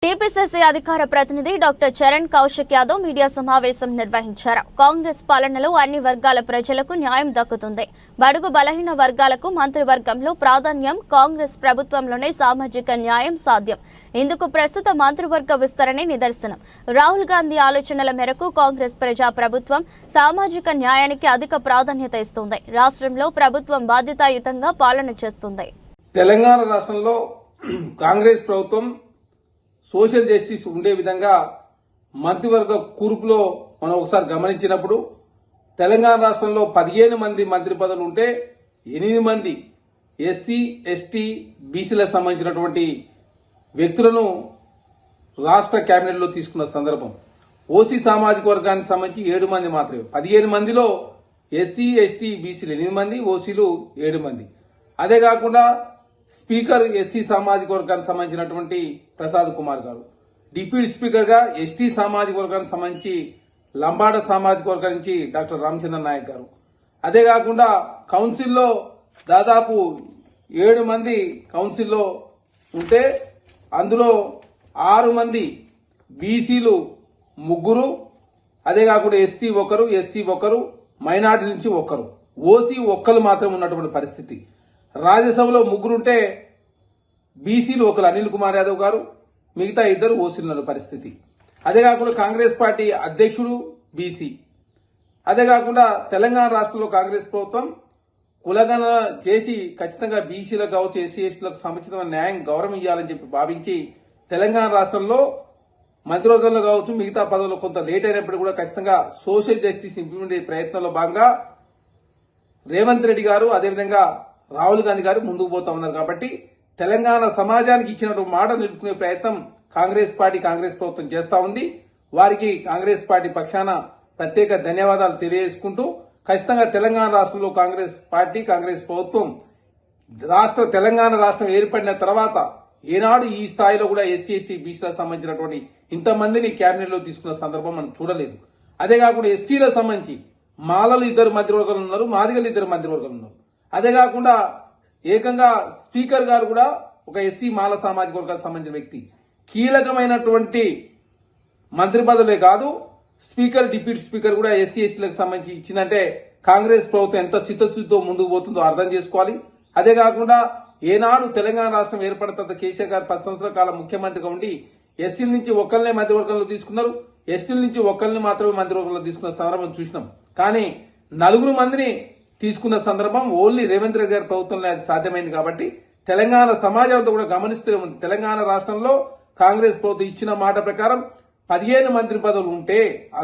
TPCC అధికార ప్రతినిధి doctor Charan Kaushik Yadav media సమావేశం నిర్వహించారు. కాంగ్రెస్ పాలనలో అన్ని వర్గాల ప్రజలకు న్యాయం దక్కుతుంది. బడుగు బలహీన వర్గాలకు మంత్రివర్గంలో ప్రాధాన్యం. కాంగ్రెస్ ప్రభుత్వంలోనే సామాజిక న్యాయం సాధ్యం. ఇందుకు ప్రస్తుత మంత్రివర్గ విస్తరణే నిదర్శనం. రాహుల్ గాంధీ ఆలోచనల మేరకు కాంగ్రెస్ ప్రజా ప్రభుత్వం సామాజిక న్యాయానికి అధిక ప్రాధాన్యత ఇస్తుంది. రాష్ట్రంలో ప్రభుత్వం బాధ్యతాయుతంగా పాలన చేస్తుంది. తెలంగాణ రాష్ట్రంలో కాంగ్రెస్ ప్రభుత్వం సోషల్ జస్టిస్ ఉండే విధంగా మంత్రివర్గ కూర్పులో మనం ఒకసారి గమనించినప్పుడు తెలంగాణ రాష్ట్రంలో 15 మంది మంత్రి పదవులు ఉంటే 8 మంది ఎస్సీ ఎస్టీ బీసీలకు సంబంధించినటువంటి వ్యక్తులను రాష్ట్ర కేబినెట్లో తీసుకున్న సందర్భం. ఓసీ సామాజిక వర్గానికి సంబంధించి 7 మంది మాత్రమే. 15 మందిలో ఎస్సీ ఎస్టీ బీసీలు 8 మంది, ఓసీలు 7 మంది. అదే కాకుండా స్పీకర్ ఎస్సీ సామాజిక వర్గానికి సంబంధించినటువంటి ప్రసాద్ కుమార్ గారు, డిప్యూటీ స్పీకర్ గా ఎస్టీ సామాజిక వర్గానికి సంబంధించి లంబాడ సామాజిక వర్గం నుంచి డాక్టర్ రామచంద్ర నాయక్ గారు. అదే కాకుండా కౌన్సిల్లో దాదాపు 7 మంది కౌన్సిల్లో ఉంటే అందులో 6 మంది బీసీలు 3, అదే కాకుండా ఎస్టీ 1, ఎస్సీ 1, మైనార్టీ నుంచి 1, ఓసీ 1 మాత్రం ఉన్నటువంటి పరిస్థితి. రాజ్యసభలో 3 ఉంటే బీసీలు 1 అనిల్ కుమార్ యాదవ్ గారు, మిగతా 2 ఓసీలు పరిస్థితి. అదే కాకుండా కాంగ్రెస్ పార్టీ అధ్యక్షుడు బీసీ. అదే కాకుండా తెలంగాణ రాష్ట్రంలో కాంగ్రెస్ ప్రభుత్వం కులగణన చేసి ఖచ్చితంగా బీసీలకు కావచ్చు, ఎస్సీ ఎస్టీలకు సముచితమైన న్యాయం గౌరవం ఇవ్వాలని చెప్పి భావించి తెలంగాణ రాష్ట్రంలో మంత్రివర్గంలో కావచ్చు మిగతా పదవులు కొంత లేట్ అయినప్పుడు కూడా ఖచ్చితంగా సోషల్ జస్టిస్ ఇంప్లిమెంట్ చేసే ప్రయత్నంలో భాగంగా రేవంత్ రెడ్డి గారు అదేవిధంగా రాహుల్ గాంధీ గారు ముందుకు పోతా ఉన్నారు. కాబట్టి తెలంగాణ సమాజానికి ఇచ్చినటువంటి మాట నిలుపుకునే ప్రయత్నం కాంగ్రెస్ ప్రభుత్వం చేస్తా ఉంది. వారికి కాంగ్రెస్ పార్టీ పక్షాన ప్రత్యేక ధన్యవాదాలు తెలియజేసుకుంటూ ఖచ్చితంగా తెలంగాణ రాష్ట్రంలో కాంగ్రెస్ పార్టీ కాంగ్రెస్ ప్రభుత్వం తెలంగాణ రాష్ట్రం ఏర్పడిన తర్వాత ఏనాడు ఈ స్థాయిలో కూడా ఎస్సీ ఎస్టీ బీసీలకు సంబంధించినటువంటి ఇంతమందిని కేబినెట్ లో తీసుకున్న సందర్భం మనం చూడలేదు. అదే కాకుండా ఎస్సీలకు సంబంధించి మాలలు 2 మంత్రివర్గాలు ఉన్నారు, మాదిగలు 2 మంత్రివర్గాలు ఉన్నారు. అదే కాకుండా ఏకంగా స్పీకర్ గారు కూడా ఒక ఎస్సీ మాల సామాజిక వర్గానికి సంబంధించిన వ్యక్తి. కీలకమైనటువంటి మంత్రి పదవులే కాదు, స్పీకర్ డిప్యూటీ స్పీకర్ కూడా ఎస్సీ ఎస్టీలకు సంబంధించి ఇచ్చిందంటే కాంగ్రెస్ ప్రభుత్వం ఎంత చిత్తశుద్ధితో ముందుకు పోతుందో అర్థం చేసుకోవాలి. అదే కాకుండా ఏనాడు తెలంగాణ రాష్ట్రం ఏర్పడిన తర్వాత కేసీఆర్ గారు 10 సంవత్సరాల కాలం ముఖ్యమంత్రిగా ఉండి ఎస్సీల నుంచి 1 మంత్రివర్గంలో తీసుకున్నారు, ఎస్టీల నుంచి 1 మాత్రమే మంత్రివర్గంలో తీసుకున్న సందర్భం చూసినాం. కానీ 4 మందిని తీసుకున్న సందర్భం ఓన్లీ రేవంత్ రెడ్డి గారి ప్రభుత్వంలో అది సాధ్యమైంది. కాబట్టి తెలంగాణ సమాజం అంతా కూడా గమనిస్తూనే ఉంది. తెలంగాణ రాష్ట్రంలో కాంగ్రెస్ ప్రభుత్వం ఇచ్చిన మాట ప్రకారం 15 మంత్రి పదవులు ఉంటే